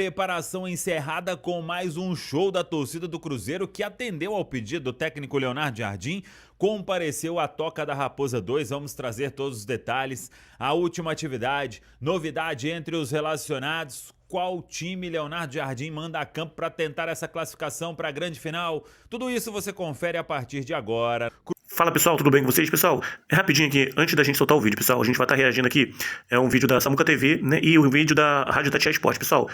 Preparação encerrada com mais um show da torcida do Cruzeiro, que atendeu ao pedido do técnico Leonardo Jardim, compareceu à Toca da Raposa 2. Vamos trazer todos os detalhes, a última atividade, novidade entre os relacionados, qual time Leonardo Jardim manda a campo para tentar essa classificação para a grande final. Tudo isso você confere a partir de agora. Fala pessoal, tudo bem com vocês? Pessoal, é rapidinho aqui, antes da gente soltar o vídeo, pessoal, a gente vai estar reagindo aqui, é um vídeo da Samuca TV, né, e um vídeo da Rádio Tatiá Esporte, pessoal.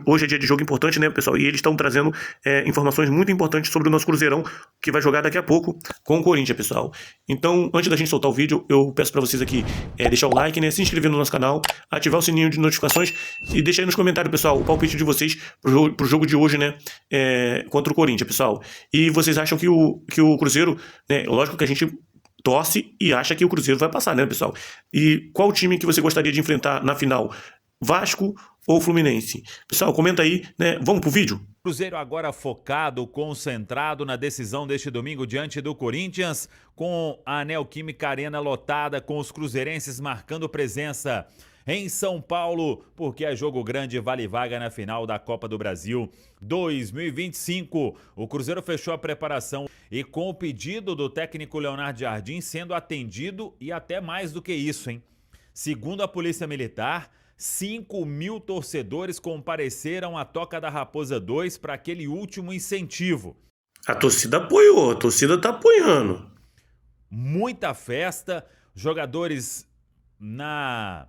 Hoje é dia de jogo importante, né, pessoal, e eles estão trazendo informações muito importantes sobre o nosso Cruzeirão, que vai jogar daqui a pouco com o Corinthians, pessoal. Então, antes da gente soltar o vídeo, eu peço pra vocês aqui deixar o like, né, se inscrever no nosso canal, ativar o sininho de notificações e deixar aí nos comentários, pessoal, o palpite de vocês pro jogo de hoje, né, contra o Corinthians, pessoal. E vocês acham que o Cruzeiro, né, lógico que a gente torce e acha que o Cruzeiro vai passar, né, pessoal? E qual time que você gostaria de enfrentar na final? Vasco ou Fluminense? Pessoal, comenta aí, né? Vamos pro vídeo? Cruzeiro agora focado, concentrado na decisão deste domingo diante do Corinthians, com a Neoquímica Arena lotada, com os cruzeirenses marcando presença em São Paulo, porque é jogo grande, vale vaga na final da Copa do Brasil 2025. O Cruzeiro fechou a preparação e com o pedido do técnico Leonardo Jardim sendo atendido e até mais do que isso, hein? Segundo a Polícia Militar, 5.000 torcedores compareceram à Toca da Raposa 2 para aquele último incentivo. A torcida apoiou, a torcida tá apoiando. Muita festa, jogadores na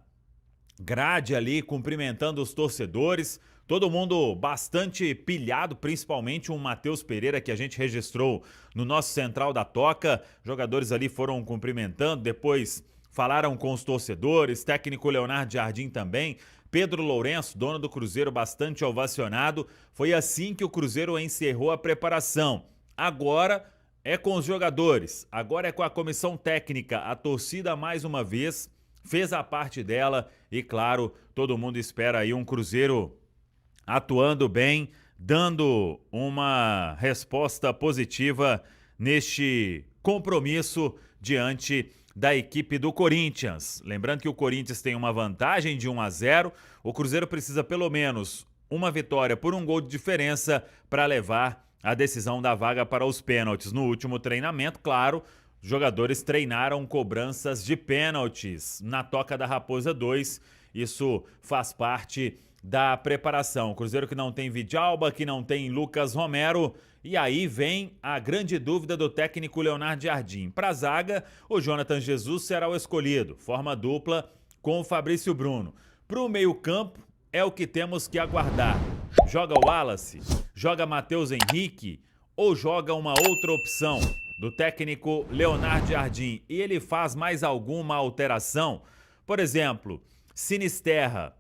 grade ali, cumprimentando os torcedores, todo mundo bastante pilhado, principalmente o Matheus Pereira, que a gente registrou no nosso Central da Toca. Jogadores ali foram cumprimentando, depois falaram com os torcedores, técnico Leonardo Jardim também, Pedro Lourenço, dono do Cruzeiro, bastante ovacionado. Foi assim que o Cruzeiro encerrou a preparação. Agora é com os jogadores, agora é com a comissão técnica, a torcida mais uma vez fez a parte dela e, claro, todo mundo espera aí um Cruzeiro atuando bem, dando uma resposta positiva neste compromisso diante da equipe do Corinthians. Lembrando que o Corinthians tem uma vantagem de 1-0, o Cruzeiro precisa pelo menos uma vitória por um gol de diferença para levar a decisão da vaga para os pênaltis. No último treinamento, claro, os jogadores treinaram cobranças de pênaltis na Toca da Raposa 2. Isso faz parte da preparação. Cruzeiro que não tem Vidalba, que não tem Lucas Romero. E aí vem a grande dúvida do técnico Leonardo Jardim. Para a zaga, o Jonathan Jesus será o escolhido. Forma dupla com o Fabrício Bruno. Para o meio-campo, é o que temos que aguardar. Joga o Wallace? Joga Matheus Henrique? Ou joga uma outra opção do técnico Leonardo Jardim e ele faz mais alguma alteração? Por exemplo, Sinisterra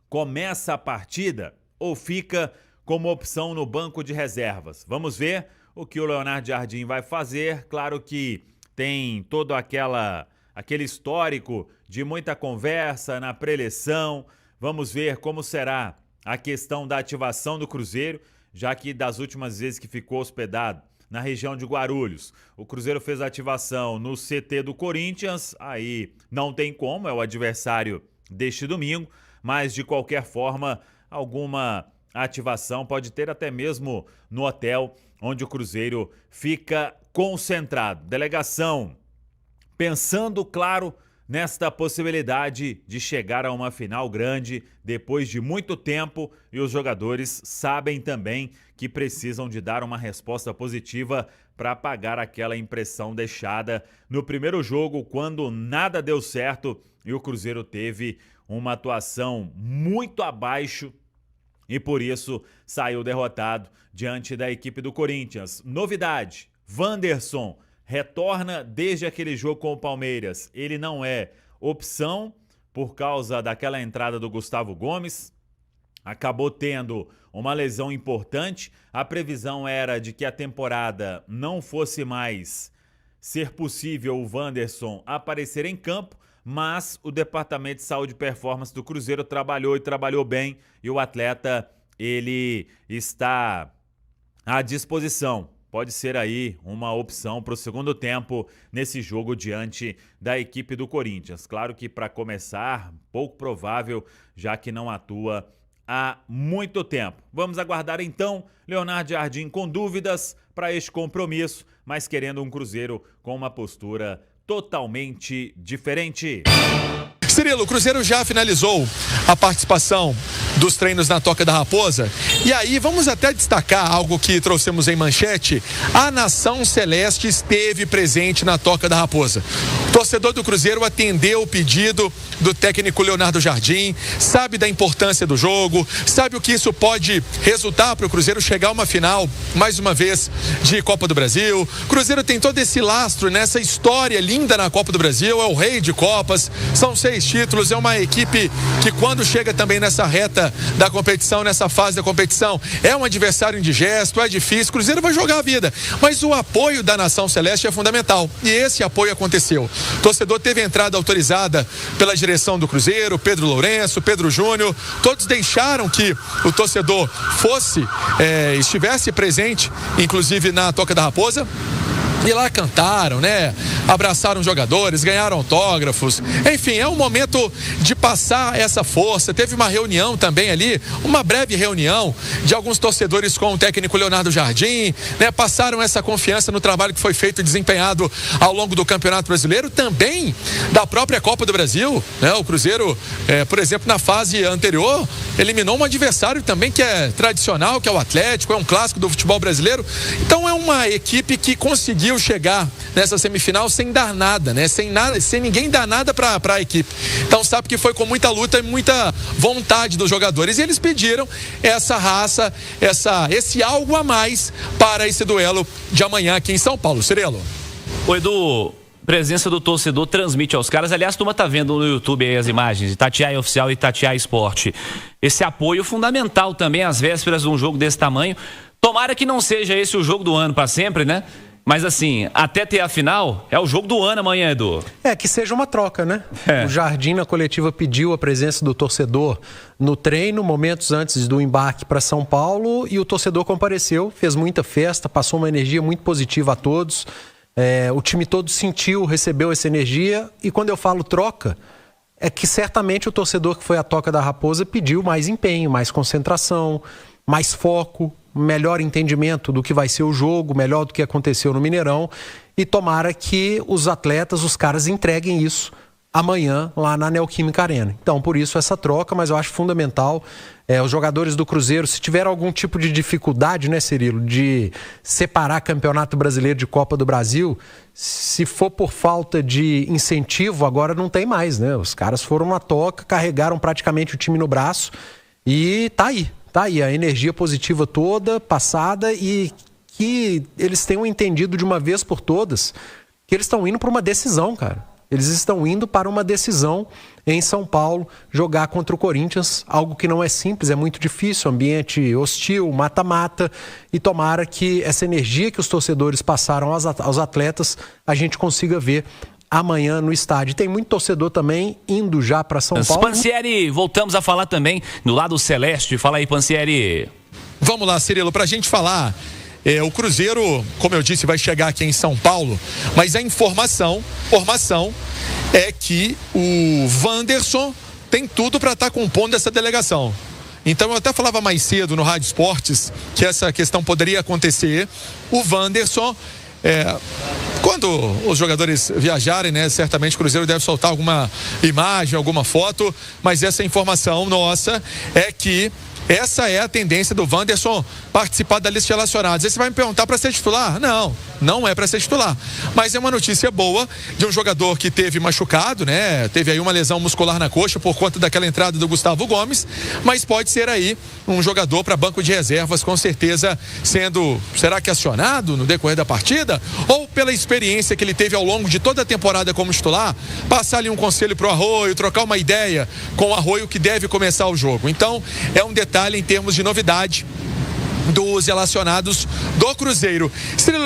começa a partida ou fica como opção no banco de reservas? Vamos ver o que o Leonardo Jardim vai fazer. Claro que tem todo aquele histórico de muita conversa na pré-eleição. Vamos ver como será a questão da ativação do Cruzeiro, já que das últimas vezes que ficou hospedado na região de Guarulhos, o Cruzeiro fez a ativação no CT do Corinthians, aí não tem como, é o adversário deste domingo, mas de qualquer forma, alguma ativação pode ter até mesmo no hotel onde o Cruzeiro fica concentrado. Delegação pensando, claro, nesta possibilidade de chegar a uma final grande depois de muito tempo, e os jogadores sabem também que precisam de dar uma resposta positiva para apagar aquela impressão deixada no primeiro jogo, quando nada deu certo e o Cruzeiro teve uma atuação muito abaixo e por isso saiu derrotado diante da equipe do Corinthians. Novidade: Wanderson retorna desde aquele jogo com o Palmeiras. Ele não é opção por causa daquela entrada do Gustavo Gomes. Acabou tendo uma lesão importante. A previsão era de que a temporada não fosse mais ser possível o Wanderson aparecer em campo, mas o Departamento de Saúde e Performance do Cruzeiro trabalhou e trabalhou bem, e o atleta, ele está à disposição. Pode ser aí uma opção para o segundo tempo nesse jogo diante da equipe do Corinthians. Claro que para começar, pouco provável, já que não atua há muito tempo. Vamos aguardar então Leonardo Jardim com dúvidas para este compromisso, mas querendo um Cruzeiro com uma postura totalmente diferente. Cirilo, o Cruzeiro já finalizou a participação dos treinos na Toca da Raposa. E aí, vamos até destacar algo que trouxemos em manchete. A Nação Celeste esteve presente na Toca da Raposa. O torcedor do Cruzeiro atendeu o pedido do técnico Leonardo Jardim, sabe da importância do jogo, sabe o que isso pode resultar para o Cruzeiro chegar a uma final, mais uma vez, de Copa do Brasil. O Cruzeiro tem todo esse lastro, nessa história linda na Copa do Brasil, é o rei de Copas, são 6 títulos, é uma equipe que quando chega também nessa reta da competição, nessa fase da competição, é um adversário indigesto, é difícil, o Cruzeiro vai jogar a vida, mas o apoio da Nação Celeste é fundamental, e esse apoio aconteceu. O torcedor teve entrada autorizada pela direção do Cruzeiro, Pedro Lourenço, Pedro Júnior, todos deixaram que o torcedor estivesse presente, inclusive na Toca da Raposa. E lá cantaram, né? Abraçaram jogadores, ganharam autógrafos. Enfim, é um momento de passar essa força. Teve uma reunião também ali, uma breve reunião de alguns torcedores com o técnico Leonardo Jardim, né? Passaram essa confiança no trabalho que foi feito e desempenhado ao longo do Campeonato Brasileiro, também da própria Copa do Brasil, né? O Cruzeiro, por exemplo, na fase anterior, eliminou um adversário também que é tradicional, que é o Atlético, é um clássico do futebol brasileiro. Então é uma equipe que conseguiu chegar nessa semifinal sem dar nada, né? Sem ninguém dar nada para a equipe. Então sabe que foi com muita luta e muita vontade dos jogadores. E eles pediram essa raça, esse algo a mais para esse duelo de amanhã aqui em São Paulo. Cirilo. Oi, Edu. Presença do torcedor transmite aos caras. Aliás, a turma tá vendo no YouTube aí as imagens de Itatiaia Oficial e Itatiaia Esporte. Esse apoio fundamental também às vésperas de um jogo desse tamanho. Tomara que não seja esse o jogo do ano para sempre, né? Mas assim, até ter a final, é o jogo do ano amanhã, Edu. Que seja uma troca, né? O Jardim na coletiva pediu a presença do torcedor no treino, momentos antes do embarque para São Paulo, e o torcedor compareceu, fez muita festa, passou uma energia muito positiva a todos. O time todo sentiu, recebeu essa energia, e quando eu falo troca, é que certamente o torcedor que foi à Toca da Raposa pediu mais empenho, mais concentração, mais foco, melhor entendimento do que vai ser o jogo, melhor do que aconteceu no Mineirão, e tomara que os atletas, os caras entreguem isso amanhã lá na Neoquímica Arena. Então, por isso essa troca, mas eu acho fundamental os jogadores do Cruzeiro, se tiver algum tipo de dificuldade, né, Cirilo, de separar Campeonato Brasileiro de Copa do Brasil, se for por falta de incentivo, agora não tem mais, né? Os caras foram na toca, carregaram praticamente o time no braço e tá aí a energia positiva toda passada, e que eles tenham entendido de uma vez por todas que eles estão indo para uma decisão, cara. Eles estão indo para uma decisão em São Paulo, jogar contra o Corinthians, algo que não é simples, é muito difícil, ambiente hostil, mata-mata, e tomara que essa energia que os torcedores passaram aos atletas, a gente consiga ver amanhã no estádio. Tem muito torcedor também indo já para São Paulo. Pansieri, voltamos a falar também do lado celeste. Fala aí, Pansieri. Vamos lá, Cirilo, para a gente falar. O Cruzeiro, como eu disse, vai chegar aqui em São Paulo, mas a informação é que o Wanderson tem tudo para estar compondo essa delegação. Então eu até falava mais cedo no Rádio Esportes que essa questão poderia acontecer. O Wanderson, quando os jogadores viajarem, né, certamente o Cruzeiro deve soltar alguma imagem, alguma foto, mas essa informação nossa é que essa é a tendência do Wanderson participar da lista de relacionados. Aí você vai me perguntar para ser titular? Não é para ser titular. Mas é uma notícia boa de um jogador que teve machucado, né? Teve aí uma lesão muscular na coxa por conta daquela entrada do Gustavo Gomes, mas pode ser aí um jogador para banco de reservas, com certeza será que acionado no decorrer da partida? Ou pela experiência que ele teve ao longo de toda a temporada como titular, passar ali um conselho pro Arroio, trocar uma ideia com o Arroio que deve começar o jogo. Então, é um detalhe em termos de novidade dos relacionados do Cruzeiro.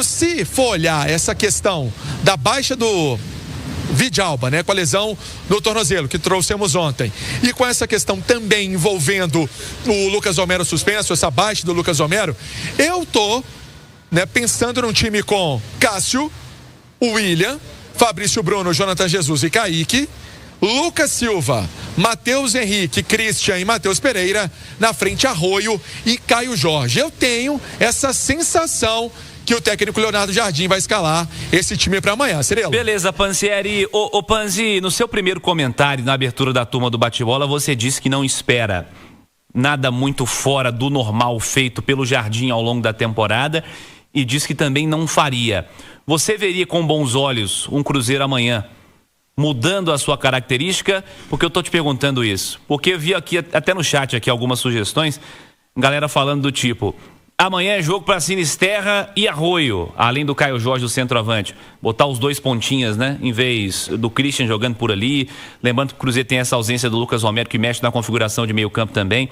Se for olhar essa questão da baixa do Vidalba, né, com a lesão no tornozelo que trouxemos ontem, e com essa questão também envolvendo o Lucas Homero suspenso, essa baixa do Lucas Homero, eu tô, né, pensando num time com Cássio, William, Fabrício Bruno, Jonathan Jesus e Kaique, Lucas Silva, Matheus Henrique, Christian e Matheus Pereira. Na frente, Arroio e Caio Jorge. Eu tenho essa sensação que o técnico Leonardo Jardim vai escalar esse time para amanhã, Cirilo. Beleza, Panzieri. Ô Panzi, no seu primeiro comentário na abertura da turma do bate-bola, você disse que não espera nada muito fora do normal feito pelo Jardim ao longo da temporada e disse que também não faria. Você veria com bons olhos um Cruzeiro amanhã mudando a sua característica? Porque eu tô te perguntando isso. Porque eu vi aqui, até no chat aqui, algumas sugestões, galera falando do tipo: amanhã é jogo para Sinisterra e Arroio, além do Caio Jorge, do centroavante. Botar os dois pontinhas, né? Em vez do Christian jogando por ali. Lembrando que o Cruzeiro tem essa ausência do Lucas Romero, que mexe na configuração de meio campo também.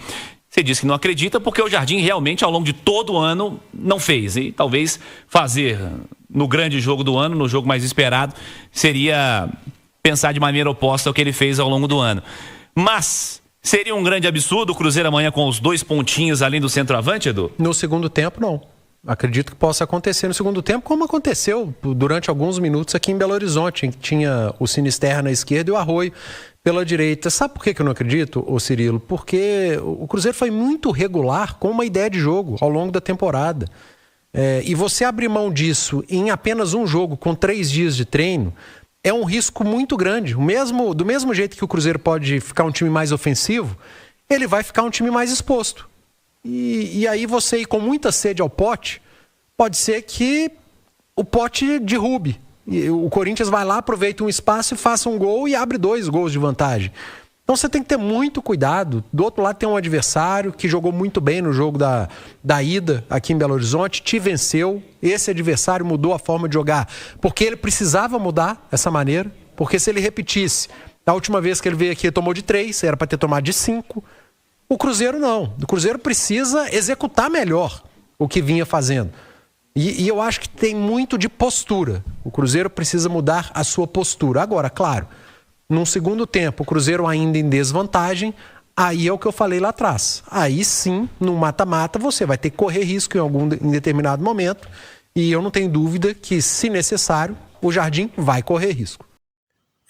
Você disse que não acredita porque o Jardim realmente, ao longo de todo o ano, não fez. E talvez fazer no grande jogo do ano, no jogo mais esperado, seria pensar de maneira oposta ao que ele fez ao longo do ano. Mas seria um grande absurdo o Cruzeiro amanhã com os dois pontinhos além do centroavante, Edu? No segundo tempo, não. Acredito que possa acontecer no segundo tempo, como aconteceu durante alguns minutos aqui em Belo Horizonte, em que tinha o Sinisterra na esquerda e o Arroio pela direita. Sabe por que eu não acredito, ô Cirilo? Porque o Cruzeiro foi muito regular com uma ideia de jogo ao longo da temporada. E você abrir mão disso em apenas um jogo com 3 dias de treino é um risco muito grande. Do mesmo jeito que o Cruzeiro pode ficar um time mais ofensivo, ele vai ficar um time mais exposto. E aí você ir com muita sede ao pote, pode ser que o pote derrube. E o Corinthians vai lá, aproveita um espaço e faça um gol e abre 2 gols de vantagem. Então você tem que ter muito cuidado. Do outro lado tem um adversário que jogou muito bem no jogo da ida aqui em Belo Horizonte, te venceu. Esse adversário mudou a forma de jogar, porque ele precisava mudar essa maneira, porque se ele repetisse, da última vez que ele veio aqui ele tomou de 3, era para ter tomado de 5. O Cruzeiro não. O Cruzeiro precisa executar melhor o que vinha fazendo. E eu acho que tem muito de postura. O Cruzeiro precisa mudar a sua postura. Agora, claro, num segundo tempo, o Cruzeiro ainda em desvantagem, aí é o que eu falei lá atrás. Aí sim, no mata-mata, você vai ter que correr risco em determinado momento. E eu não tenho dúvida que, se necessário, o Jardim vai correr risco.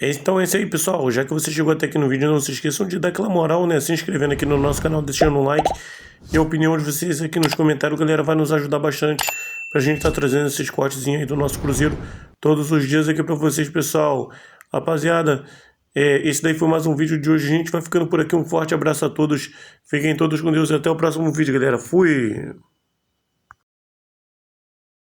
Então é isso aí, pessoal. Já que você chegou até aqui no vídeo, não se esqueçam de dar aquela moral, né? Se inscrevendo aqui no nosso canal, deixando um like. E a opinião de vocês aqui nos comentários, galera, vai nos ajudar bastante pra gente estar trazendo esses cortezinhos aí do nosso Cruzeiro todos os dias aqui pra vocês, pessoal. Rapaziada, esse daí foi mais um vídeo de hoje. A gente vai ficando por aqui. Um forte abraço a todos. Fiquem todos com Deus e até o próximo vídeo, galera. Fui!